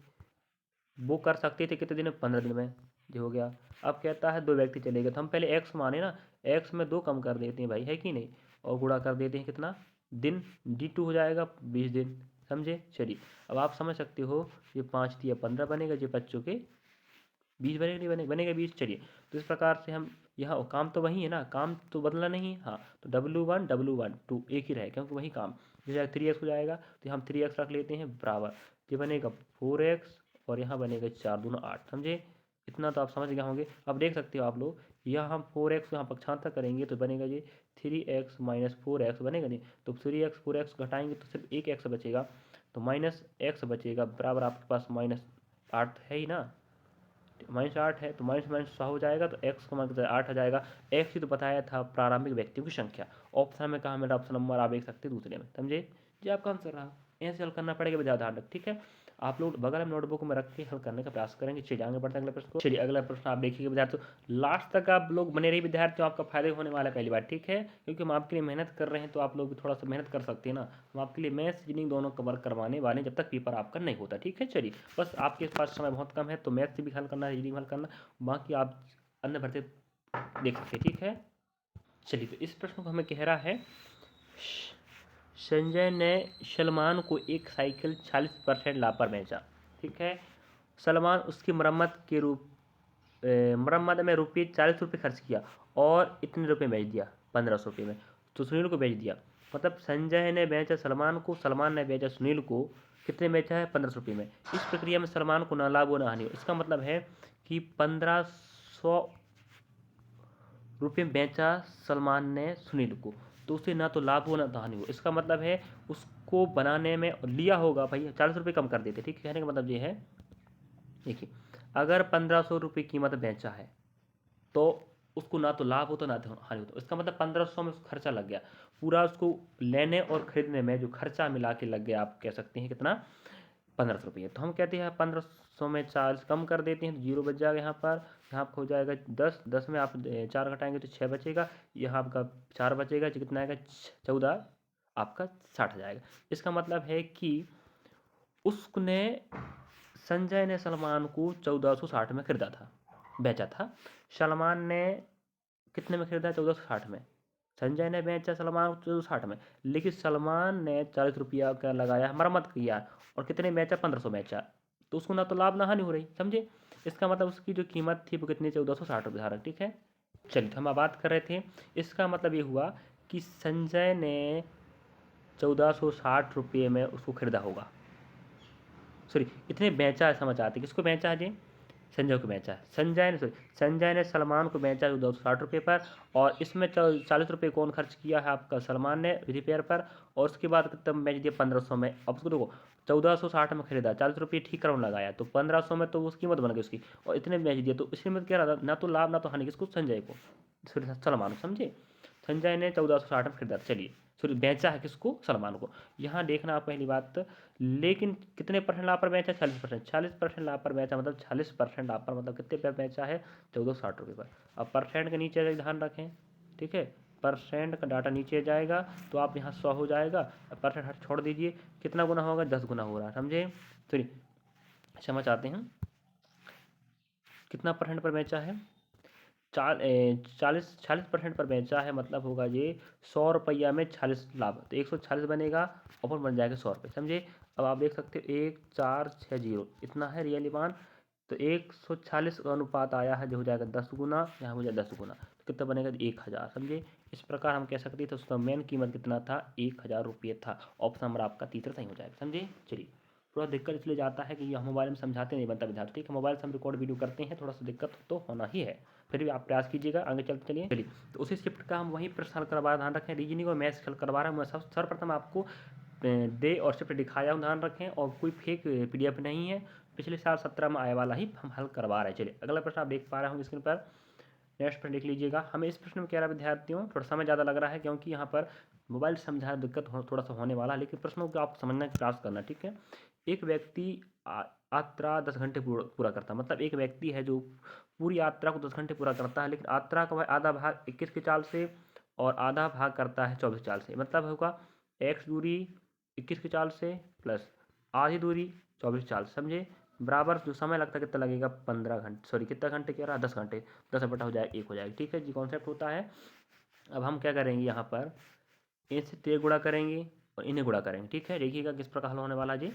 [SPEAKER 1] वो कर सकते थे कितने दिन में, 15 दिन में, जो हो गया। अब कहता है 2 व्यक्ति चले गए, तो हम पहले X माने ना, X में 2 कम कर देते हैं भाई, है कि नहीं, और गुणा कर देते हैं कितना दिन, D2 हो जाएगा 20 दिन, समझे। चलिए, अब आप समझ सकते हो, ये 5 दिया 15 बनेगा, ये बच्चों के 20 बनेगा, नहीं बनेगा, बनेगा 20। चलिए, तो इस प्रकार से हम यहाँ काम तो वही है ना, काम तो बदला नहीं है, हाँ, तो W1 W1 2 एक ही रहे, क्योंकि वही काम। जैसे 3x हो जाएगा, तो हम 3x रख लेते हैं बराबर, ये बनेगा 4x, और यहाँ बनेगा 4 दूना 8, समझे। इतना तो आप समझ गए होंगे। अब देख सकते हो आप लोग, यहाँ हम 4x यहाँ पक्षांतर करेंगे तो बनेगा ये 3x माइनस 4x बनेगा नहीं, तो 3x 4x घटाएंगे तो सिर्फ एक x बचेगा, तो माइनस x बचेगा बराबर आपके पास -8 है ही ना, -8 है, तो माइनस माइनस 100 हो जाएगा, तो x का मान 8 आ जाएगा। x ही तो बताया था प्रारंभिक व्यक्तियों की संख्या। ऑप्शन में कहा मेरा ऑप्शन नंबर आप देख सकते हैं दूसरे में, समझे। ये आपका आंसर रहा। ऐसे हल करना पड़ेगा, ज़्यादा ध्यान रख, ठीक है। आप लोग बगल में नोटबुक में रख के हल करने का प्रयास करेंगे। चलिए, आगे बढ़ते हैं अगले प्रश्न को। चलिए, अगला प्रश्न आप देखिएगा विद्यार्थियों, लास्ट तक आप लोग बने रहिए विद्यार्थियों, आपका फायदा होने वाला है पहली बार, ठीक है, क्योंकि हम आपके लिए मेहनत कर रहे हैं, तो आप लोग भी थोड़ा सा मेहनत कर सकते हैं ना। हम आपके लिए मैथ्स रीजनिंग दोनों कवर करवाने वाले हैं जब तक पेपर आपका नहीं होता, ठीक है। चलिए, बस आपके पास समय बहुत कम है, तो मैथ्स भी हल करना है, रीजनिंग हल करना, बाकी आप अन्य भरते देख सकते, ठीक है। चलिए, तो इस प्रश्न को हमें कह रहा है, संजय ने सलमान को एक साइकिल 40% लाभ पर बेचा, ठीक है। सलमान उसकी मरम्मत में रुपये 40 रुपये खर्च किया और इतने रुपये बेच दिया, 1500 रुपये में, तो सुनील को बेच दिया। मतलब संजय ने बेचा सलमान को, सलमान ने बेचा सुनील को, कितने में बेचा है, 1500 रुपये में। इस प्रक्रिया में सलमान को ना लाभ हो ना हानि हो। इसका मतलब है कि 1500 रुपये में बेचा सलमान ने सुनील को, तो उसे ना तो लाभ हो ना हानि हो। इसका मतलब है उसको बनाने में लिया होगा भाई, 40 रुपये कम कर देते, ठीक है। कहने का मतलब ये है, देखिए, अगर 1500 रुपये कीमत बेचा है तो उसको ना तो लाभ हो तो ना तो हानि हो, तो इसका मतलब 1500 में उसको खर्चा लग गया पूरा, उसको लेने और खरीदने में जो खर्चा मिला के लग गया, आप कह सकते हैं कितना, 1500 रुपये। तो हम कहते हैं 1500 में 4 कम कर देते हैं, तो 0 बच जाएगा यहाँ पर। यहाँ आपको हो जाएगा 10, 10 में आप 4 घटाएंगे तो 6 बचेगा, यहाँ आपका 4 बचेगा, जो कितना आएगा 14, आपका 60 आ जाएगा। इसका मतलब है कि उसने संजय ने सलमान को 1460 में खरीदा था, बेचा था। सलमान ने कितने में खरीदा, 1460 में। संजय ने बेचा सलमान को 1460 में, लेकिन सलमान ने 40 रुपया का लगाया, मरम्मत किया, और कितने बेचा, 1500 बेचा। तो उसको ना तो लाभ ना हानि हो रही, समझे। इसका मतलब उसकी जो कीमत थी वो कितनी, 1460 रुपये, ठीक है। चलिए, तो हम बात कर रहे थे, इसका मतलब ये हुआ कि संजय ने 1460 रुपये में उसको खरीदा होगा, सॉरी इतने बेचा है, समझ आती, किसको बेचा है जी, संजय को बेचा है। संजय ने सलमान को बेचा 1460 रुपये पर, और इसमें 40 रुपये कौन खर्च किया है, आपका सलमान ने रिपेयर पर, और उसके बाद तब बेच दिया 1500 में। अब उसको देखो, 1460 में खरीदा, 40 रुपये ठीक कराउंड लगाया, तो 1500 में तो उसकी कीमत बन गई उसकी, और इतने बेच दिया, तो इसमें में क्या रहा, ना तो लाभ ना तो हानि, किसको, संजय को, सलमान को, समझे। संजय ने 1460 में खरीदा, चलिए सॉरी बेचा है किसको, सलमान को। यहाँ देखना आप पहली बात, लेकिन कितने परसेंट लाभ पर बेचा, 40%, 40% लाभ पर बेचा, मतलब 40% लाभ पर, मतलब कितने पर बेचा है, 1460 रुपये पर। अब परसेंट के नीचे ध्यान रखें, ठीक है, परसेंट का डाटा नीचे जाएगा तो आप यहाँ 100 हो जाएगा, परसेंट हट छोड़ दीजिए, कितना गुना होगा, 10 गुना हो रहा है, समझे। सॉरी क्षमा चाहते हैं, कितना परसेंट पर बेचा है, 40% पर बेचा है, मतलब होगा ये 100 रुपया में 40 लाभ, तो 140 बनेगा, और बन जाएगा 100 रुपये, समझे। अब आप देख सकते हो 1460 इतना है रियल मान, तो 140 का अनुपात आया है, जो हो जाएगा 10 गुना, यहाँ हो जाएगा 10 गुना, तो कितना बनेगा, 1000, समझे। इस प्रकार हम कह सकते थे उसका मेन कीमत कितना था, 1000 रुपये था। ऑप्शन नंबर आपका तीसरा सही हो जाएगा, समझे। चलिए, थोड़ा दिक्कत इसलिए जाता है कि यह मोबाइल में समझाते नहीं बनता विद्यार्थी, ठीक है, मोबाइल से हम रिकॉर्ड वीडियो करते हैं, थोड़ा सा दिक्कत तो होना ही है, फिर भी आप प्रयास कीजिएगा, आगे चलते चलिए। तो उसी शिफ्ट का हम वहीं प्रश्न हल करवा, ध्यान रखें, रीजनिंग और मैथ्स हल करवा रहा हूँ मैं। सर्वप्रथम आपको डे और शिफ्ट दिखाया हूँ, ध्यान रखें, और कोई फेक PDF नहीं है, पिछले साल 17 में आए वाला ही हम हल करवा रहे हैं। चलिए, अगला प्रश्न आप देख पा रहे होंगे स्क्रीन पर, नेक्स्ट प्रश्न देख लीजिएगा। हमें इस प्रश्न में कह रहा है विद्यार्थियों, थोड़ा समय ज़्यादा लग रहा है क्योंकि यहाँ पर मोबाइल से समझाना दिक्कत थोड़ा सा होने वाला है, लेकिन प्रश्नों को आप समझने का प्रयास करना, ठीक है। एक व्यक्ति यात्रा 10 घंटे पूरा करता है, मतलब एक व्यक्ति है जो पूरी यात्रा को 10 घंटे पूरा करता है, लेकिन यात्रा का वह आधा भाग 21 की चाल से और आधा भाग करता है 24 चाल से, मतलब होगा x दूरी 21 की चाल से प्लस आधी दूरी 24 चाल, समझे, बराबर जो समय लगता है कितना लगेगा, 15 घंटे, सॉरी कितना घंटे कह रहा है, 10 घंटे, 10 बटा हो जाएगा 1 हो जाएगा, ठीक है जी, कॉन्सेप्ट होता है। अब हम क्या करेंगे, यहाँ पर इनसे ते गुणा करेंगे और इन्हें गुणा करेंगे, ठीक है, देखिएगा किस प्रकार हल होने वाला जी,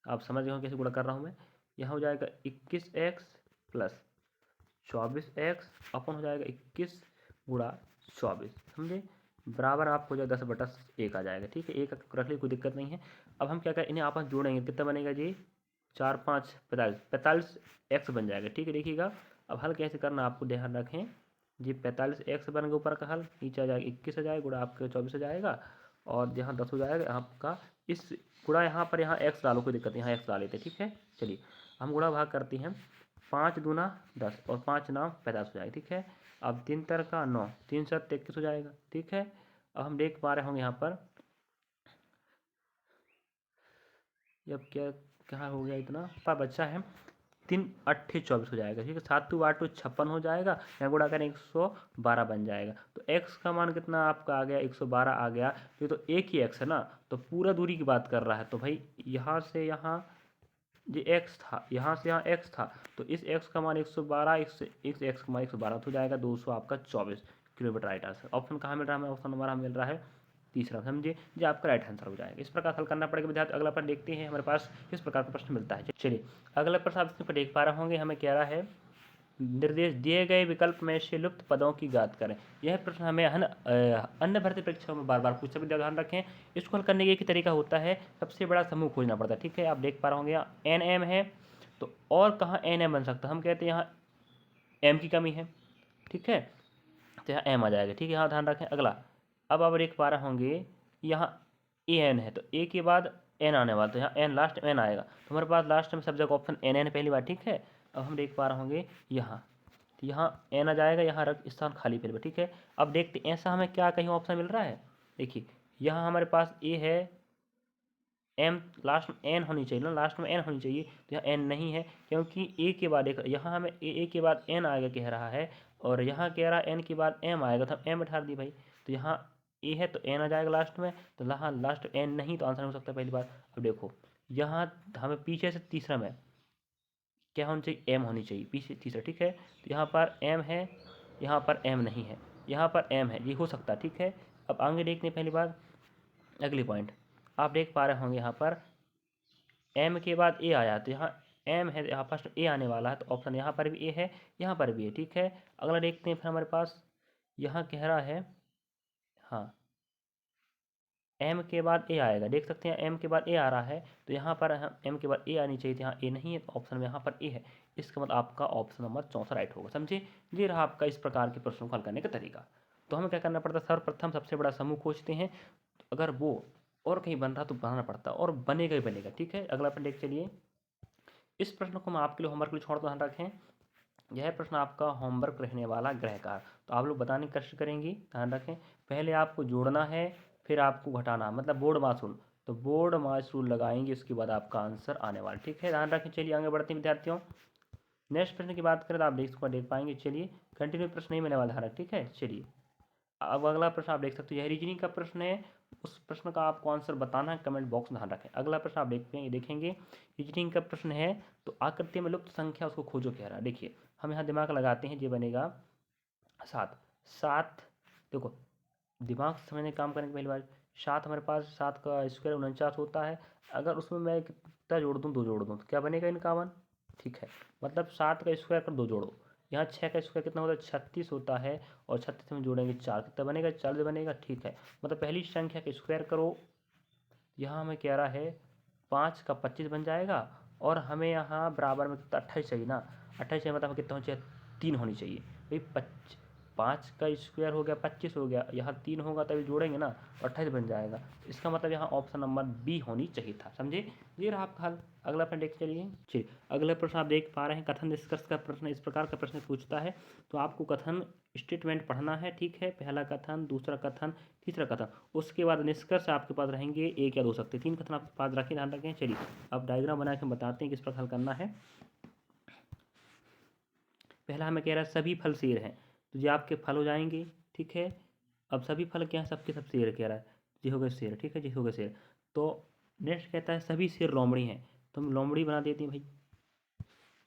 [SPEAKER 1] आप समझ गए हो कैसे गुणा कर रहा हूँ मैं। यहाँ हो जाएगा 21x प्लस 24x अपन हो जाएगा 21 गुणा 24, समझे, बराबर आपको हो जाएगा 10/1 आ जाएगा, ठीक है, एक रख ली, कोई दिक्कत नहीं है। अब हम क्या करें, इन्हें आपस जोड़ेंगे, कितना बनेगा जी, 4 5 45, 45x बन जाएगा, ठीक है, देखिएगा। अब हल कैसे करना आपको ध्यान रखें जी, 45x बन गया ऊपर का हल, नीचे आ जाएगा 21 आ जाएगा, गुणा आपके 24 आ जाएगा, और यहाँ 10 हो जाएगा आपका, इस गुणा यहाँ पर यहाँ x डालो, कोई दिक्कत नहीं, यहाँ x डाल लेते, ठीक है। चलिए, हम गुणा भाग करते हैं, 5 दूना 10 और 5 9 45 हो जाएगा, ठीक है। अब 3 तर का 9, 3 7 21 हो जाएगा, ठीक है। अब हम देख पा रहे होंगे यहाँ पर, अब क्या कहाँ हो गया, इतना पर बच्चा है, 3 8 24 हो जाएगा, ठीक है, 7 2 8 56 हो जाएगा, यहाँ गुणा करें 112 बन जाएगा, तो x का मान कितना आपका आ गया, 112 आ गया, ये तो एक ही x है ना, तो पूरा दूरी की बात कर रहा है, तो भाई यहाँ से यहाँ ये x था, यहाँ से यहाँ x था, तो इस x का मान 112, इस x का मान 112 हो जाएगा, 200 आपका 24 किलोमीटर राइट आंसर। ऑप्शन कहाँ मिल रहा है हमें, ऑप्शन नंबर हमें मिल रहा है तीसरा, समझिए, जो आपका राइट आंसर हो जाएगा। इस प्रकार हल करना पड़ेगा विद्यार्थी। अगला प्रश्न देखते हैं हमारे पास किस प्रकार का प्रश्न मिलता है। चलिए, अगला प्रश्न आप इसमें पर देख पा रहे होंगे, हमें कह रहा है निर्देश दिए गए विकल्प में से लुप्त पदों की घात करें। यह प्रश्न हमें अन्य भर्ती परीक्षाओं में बार बार पूछ सकते, ध्यान रखें। इसको हल करने का एक ही तरीका होता है, सबसे बड़ा समूह खोजना पड़ता है, ठीक है। आप देख पा रहे होंगे यहाँ NM है, तो और कहाँ NM बन सकता है, हम कहते हैं यहाँ M की कमी है, ठीक है, तो यहाँ M आ जाएगा, ठीक है, यहाँ ध्यान रखें। अगला, अब आप देख पा रहे होंगे यहाँ AN है, तो A के बाद N आने वाला, तो यहाँ N लास्ट N आएगा, तो हमारे पास लास्ट में सब जगह ऑप्शन NN पहली बार, ठीक है। अब हम देख पा रहे होंगे यहाँ, तो यहाँ N आ जाएगा, यहाँ रख स्थान खाली फिर, ठीक है। अब देखते ऐसा हमें क्या कहीं ऑप्शन मिल रहा है, देखिए यहाँ हमारे पास A है, M लास्ट में N होनी चाहिए ना, लास्ट में N होनी चाहिए, तो यहाँ N नहीं है, क्योंकि A के बाद एक, यहाँ हमें A के बाद N आएगा कह रहा है, और यहाँ कह रहा है N के बाद M आएगा, तो M बैठा दी भाई, तो यहाँ A है तो N आ जाएगा लास्ट में, तो यहाँ लास्ट N नहीं, तो आंसर हो सकता है पहली बार। अब देखो यहाँ हमें पीछे से तीसरा में क्या होनी चाहिए, M होनी चाहिए पीछे तीसरा, ठीक है, तो यहाँ पर M है, यहाँ पर M नहीं है, यहाँ पर M है, ये हो सकता है, ठीक है। अब आगे देखते हैं पहली बार, अगली पॉइंट आप देख पा रहे होंगे यहाँ पर M के बाद A आया, तो यहाँ एम है, यहाँ फर्स्ट ए आने वाला है, तो ऑप्शन यहाँ पर भी ए है, यहाँ पर भी है, ठीक है। अगला देखते हैं फिर हमारे पास यहाँ कह रहा है, हाँ एम के बाद ए आएगा, देख सकते हैं एम के बाद ए आ रहा है, तो यहाँ पर एम के बाद ए आनी चाहिए थी, यहाँ ए नहीं है, तो ऑप्शन में यहाँ पर ए है। इसका मतलब आपका ऑप्शन नंबर 64 राइट होगा, समझे। ये रहा आपका इस प्रकार के प्रश्नों को हल करने का तरीका। तो हमें क्या करना पड़ता है, सर्वप्रथम सबसे बड़ा समूह खोजते हैं, अगर वो और कहीं बन रहा तो बनाना पड़ता, और बनेगा ही बनेगा, ठीक है। अगला प्रश्न देख चलिए, इस प्रश्न को मैं आपके लिए होमवर्क के लिए छोड़, ध्यान रखें, यह प्रश्न आपका होमवर्क रहने वाला ग्रह का, तो आप लोग बताने की कोशिश करेंगी, ध्यान रखें। पहले आपको जोड़ना है, फिर आपको घटाना, मतलब बोर्ड मास रूल, तो बोर्ड मास रूल लगाएंगे, उसके बाद आपका आंसर आने वाला, ठीक है, ध्यान रखें। चलिए आगे बढ़ते हैं विद्यार्थियों। नेक्स्ट प्रश्न की बात करें तो आप देख पाएंगे, चलिए कंटिन्यू प्रश्न नहीं मिलने वाला, ध्यान रखें, ठीक है। चलिए अब अगला प्रश्न आप देख सकते हो, यह रीजनिंग का प्रश्न है, उस प्रश्न का आपको आंसर बताना है, कमेंट बॉक्स में ध्यान रखें। अगला प्रश्न आप देखेंगे रीजनिंग का प्रश्न है, तो आकृति में लुप्त संख्या उसको खोजो कह रहा है। देखिए हम यहाँ दिमाग लगाते हैं, ये बनेगा 7, 7 देखो दिमाग समझने काम करने की पहली बार, 7 हमारे पास 7 का स्क्वायर 49 होता है, अगर उसमें मैं कितना जोड़ दूँ, 2 जोड़ दूँ, तो क्या बनेगा 51, ठीक है। मतलब 7 का स्क्वायर कर 2 जोड़ो, यहाँ 6 का स्क्वायर कितना होता है, 36 होता है, और 36 में जोड़ेंगे 4, कितना बनेगा, 40 बनेगा, ठीक है। मतलब पहली संख्या का स्क्वायर करो, यहाँ हमें कह रहा है 5 का 25 बन जाएगा, और हमें यहाँ बराबर में कितना 28 चाहिए ना, 28 चाहिए, मतलब कितना होना चाहिए, 3 होनी चाहिए भाई। 5 का स्क्वायर हो गया 25 हो गया, यहाँ 3 होगा तभी जोड़ेंगे ना, 28 बन जाएगा। इसका मतलब यहाँ ऑप्शन नंबर बी होनी चाहिए था, समझे। ये रहा आपका हल। अगला प्रश्न देख चलिए, चलिए अगला प्रश्न आप देख पा रहे हैं, कथन निष्कर्ष का प्रश्न, इस प्रकार का प्रश्न पूछता है, तो आपको कथन स्टेटमेंट पढ़ना है, ठीक है। पहला कथन, दूसरा कथन, तीसरा कथन, उसके बाद निष्कर्ष आपके पास रहेंगे, एक या दो सकते, 3 कथन आपके पास रखें, ध्यान रखें। चलिए अब डायग्राम बना के बताते हैं किस प्रकार हल करना है। पहला हमें कह रहा है सभी फल शेर हैं, तो ये आपके फल हो जाएंगे, ठीक है। अब सभी फल क्या है, सबके सब शेर कह रहा है, जी हो गए शेर, ठीक है, जी हो गए शेर। तो नेक्स्ट कहता है सभी शेर लोमड़ी हैं, तो हम लोमड़ी बना देते हैं भाई,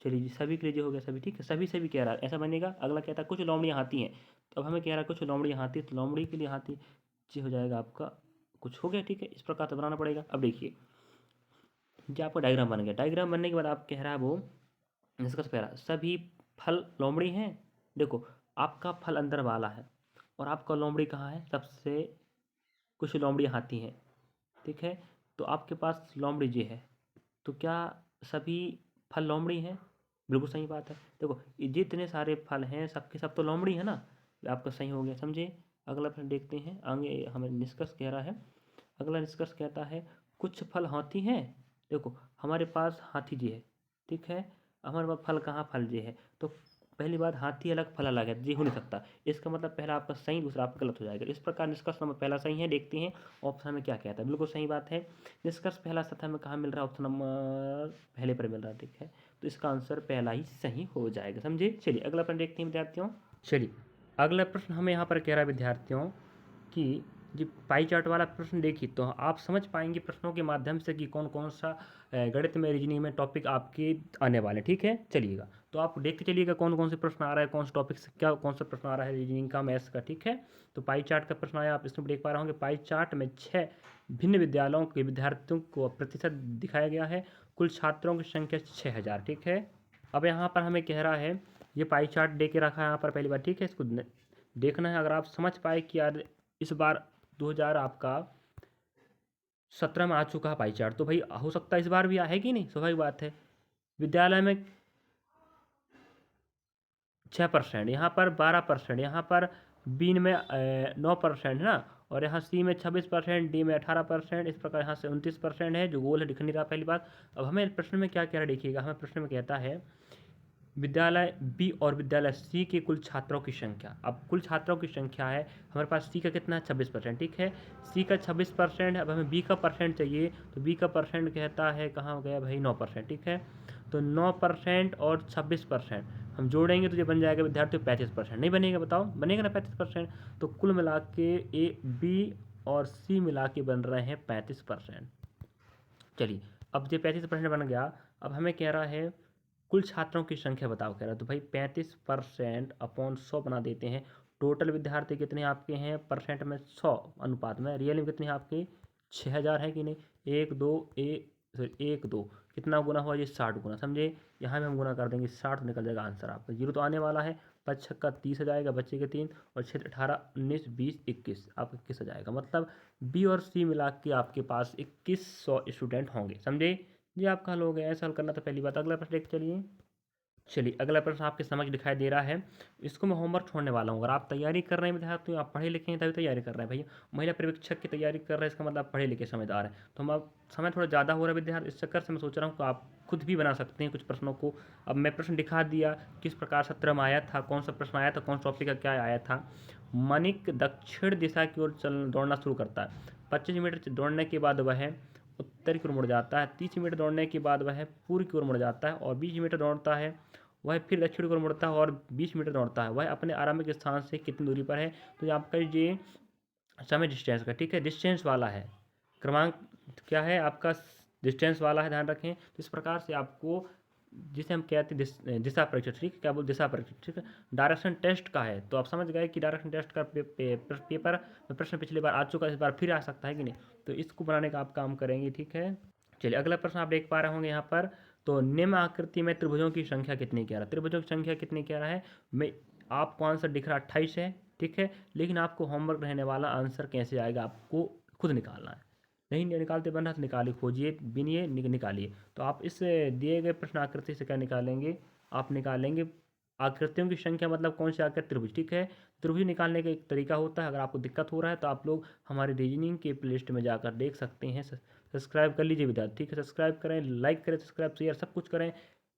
[SPEAKER 1] चलिए जी सभी के लिए जो हो गया सभी, ठीक है, सभी सभी कह रहा है, ऐसा बनेगा। अगला कहता है कुछ लोमड़ियाँ हाथी हैं, तो अब हमें कह रहा है कुछ लोमड़ियाँ हाथी, तो लोमड़ी के लिए हाथी जी हो जाएगा आपका, कुछ हो गया, ठीक है, इस प्रकार से बनाना पड़ेगा। अब देखिए जो आपका डायग्राम बन गया, डायग्राम बनने के बाद आप कह रहा है वो निष्कर्ष पहला, सभी फल लोमड़ी हैं, देखो आपका फल अंदर वाला है, और आपका लोमड़ी कहाँ है, सबसे कुछ लोमड़ी हाथी हैं, ठीक है। तो आपके पास लोमड़ी जी है, तो क्या सभी फल लोमड़ी हैं, बिल्कुल सही बात है। देखो ये जितने सारे फल हैं सबके सब तो लोमड़ी है ना, आपका सही हो गया, समझे। अगला प्रश्न देखते हैं, आगे हमें निष्कर्ष कह रहा है, अगला निष्कर्ष कहता है कुछ फल हाथी हैं, देखो हमारे पास हाथी जी है, ठीक है, हमारे पास फल कहाँ, फल जी है, तो पहली बात हाथी अलग फल अलग है, जी हो नहीं सकता, इसका मतलब पहला आपका सही, दूसरा आपका गलत हो जाएगा। इस प्रकार निष्कर्ष नंबर पहला सही है, देखते हैं ऑप्शन में क्या कहता है, बिल्कुल सही बात है। निष्कर्ष पहला सतह में कहाँ मिल रहा है, ऑप्शन नंबर पहले पर मिल रहा है, ठीक है, तो इसका आंसर पहला ही सही हो जाएगा, समझे। चलिए अगला प्रश्न देखते हैं विद्यार्थियों, चलिए अगला प्रश्न हमें यहाँ पर कह रहा है विद्यार्थियों कि जी पाई चार्ट वाला प्रश्न देखिए, तो आप समझ पाएंगे प्रश्नों के माध्यम से कि कौन कौन सा गणित में, रीजनिंग में टॉपिक आपके आने वाले, ठीक है। चलिएगा तो आप देखते चलिएगा कौन कौन से प्रश्न आ रहा है, कौन से टॉपिक से क्या, कौन सा प्रश्न आ रहा है रीजनिंग का, मैथ्स का, ठीक है। तो पाई चार्ट का प्रश्न आया, आप इसमें देख पा रहे होंगे, पाई चार्ट में 6 भिन्न विद्यालयों के विद्यार्थियों को प्रतिशत दिखाया गया है, कुल छात्रों की संख्या 6000, ठीक है। अब यहाँ पर हमें कह रहा है ये पाई चार्ट दे के रखा है यहाँ पर पहली बार, ठीक है, इसको देखना है। अगर आप समझ पाए कि यार इस बार 2000 आपका 17 में आ चुका है पाई चार्ट, तो भाई हो सकता है इस बार भी आए कि नहीं, स्वाभाविक बात है। विद्यालय में 6%, यहाँ पर 12%, यहाँ पर बी में 9% है ना, और यहाँ सी में 26%, डी में 18%, इस प्रकार यहाँ से 29% है, जो गोल है दिख नहीं रहा पहली बात। अब हमें प्रश्न में क्या कह रहा है देखिएगा, हमें प्रश्न में कहता है विद्यालय बी और विद्यालय सी के कुल छात्रों की संख्या। अब कुल छात्रों की संख्या है हमारे पास, सी का कितना है 26%, ठीक है, सी का 26%, अब हमें बी का परसेंट चाहिए, तो बी का परसेंट कहता है कहाँ गया भाई 9%, ठीक है। तो 9% और 26% हम जोड़ेंगे तो ये बन जाएगा विद्यार्थी 35%, नहीं बनेगा, बताओ बनेगा ना 35%। तो कुल मिला के ए बी और सी मिला के बन रहे हैं 35%। चलिए अब ये 35% बन गया, अब हमें कह रहा है कुल छात्रों की संख्या बताओ कह रहा है, तो भाई 35% अपॉन 100 बना देते हैं। टोटल विद्यार्थी कितने आपके हैं, परसेंट में 100 अनुपात में, रियल में कितने आपके 6000 है कि नहीं, 1 2 1 2 कितना गुना हुआ ये 60 गुना, समझे। यहाँ में हम गुना कर देंगे 60 तो निकल जाएगा आंसर आपका। जीरो तो आने वाला है, 5 छक्का 30 हो जाएगा, बच्चे के 3 और 6 18 19 20 21, आपका 21 हो जाएगा। मतलब बी और सी मिला के आपके पास 2100 स्टूडेंट होंगे, समझे। ये आपका हल हो गया। ऐसा हल करना तो पहली बात। अगला प्रश्न देख चलिए। चलिए अगला प्रश्न आपके समझ दिखाई दे रहा है, इसको मैं होमवर्क छोड़ने वाला हूँ। अगर आप तैयारी कर रहे हैं विद्यार्थी, आप पढ़े लिखे हैं तभी तैयारी कर रहे हैं भैया। महिला पर्यवेक्षक की तैयारी कर रहे हैं, इसका मतलब पढ़े लिखे समझदार है। तो हम अब समय थोड़ा ज़्यादा हो रहा है विद्यार्थी, इस चक्कर से मैं सोच रहा हूँ कि आप खुद भी बना सकते हैं कुछ प्रश्नों को। अब मैं प्रश्न दिखा दिया किस प्रकार सत्र में आया था, कौन सा प्रश्न आया था, कौन सा टॉपिक का क्या आया था। मनिक दक्षिण दिशा की ओर चल दौड़ना शुरू करता है। 25 मीटर दौड़ने के बाद वह उत्तर की ओर मुड़ जाता है। 30 मीटर दौड़ने के बाद वह पूर्व की ओर मुड़ जाता है और 20 मीटर दौड़ता है। वह फिर दक्षिण की ओर मुड़ता है और 20 मीटर दौड़ता है। वह अपने आरंभिक स्थान से कितनी दूरी पर है। तो ये आपका ये समय डिस्टेंस का, ठीक है, डिस्टेंस वाला है। क्रमांक क्या है आपका, डिस्टेंस वाला है, ध्यान रखें। तो इस प्रकार से आपको, जिसे हम कहते हैं दिशा परीक्षण, ठीक है, क्या बोल दिशा परीक्षण, ठीक है, डायरेक्शन टेस्ट का है। तो आप समझ गए कि डायरेक्शन टेस्ट का पेपर प्रश्न पिछली बार आ चुका है, इस बार फिर आ सकता है कि नहीं। तो इसको बनाने का आप काम करेंगे, ठीक है। चलिए अगला प्रश्न आप देख पा रहे होंगे यहाँ पर। तो निम्न आकृति में त्रिभुजों की संख्या कितनी कह रहा है, त्रिभुजों की संख्या कितनी कह रहा है। मैं आपको आंसर दिख रहा 28 है, ठीक है। लेकिन आपको होमवर्क रहने वाला आंसर कैसे आएगा आपको खुद निकालना है। नहीं निकालते बन रहा तो निकालिए, खोजिए, बिनिए, निकालिए। तो आप इस दिए गए प्रश्न आकृति से क्या निकालेंगे, आप निकालेंगे आकृतियों की संख्या, मतलब कौन सी आकृति, त्रिभुज, ठीक है। त्रिभुज निकालने का एक तरीका होता है। अगर आपको दिक्कत हो रहा है तो आप लोग हमारे रीजनिंग के प्लेलिस्ट में जाकर देख सकते हैं। सब्सक्राइब कर लीजिए विद्यार्थी, ठीक है। सब्सक्राइब करें, लाइक करें, सब्सक्राइब शेयर सब कुछ करें,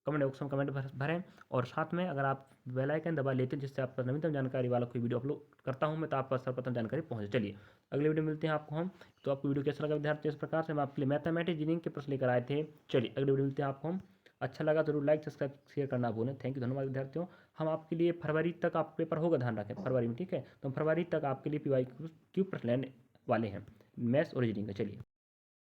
[SPEAKER 1] कमेंट बॉक्स में कमेंट भरें और साथ में अगर आप बेल आइकन दबा लेते हैं जिससे आपका नवीनतम जानकारी वाला कोई वीडियो अपलोड करता हूं मैं तो आपका सर्वप्रथम जानकारी पहुंचे। चलिए अगले वीडियो मिलते हैं आपको हम। तो आपको वीडियो कैसा लगा विद्यार्थी, इस प्रकार से हम आपके लिए मैथमेटिक्स इंजीनियरिंग के प्रश्न लेकर आए थे। चलिए अगले वीडियो मिलते हैं आपको हम। अच्छा लगा जरूर लाइक सब्सक्राइब शेयर करना भूलें। थैंक यू, धन्यवाद विद्यार्थियों। हम आपके लिए फरवरी तक आप पेपर होगा, ध्यान रखें फरवरी में, ठीक है। तो हम फरवरी तक आपके लिए PYQ प्रश्न लेने वाले हैं, मैथ्स और रीजनिंग का। चलिए।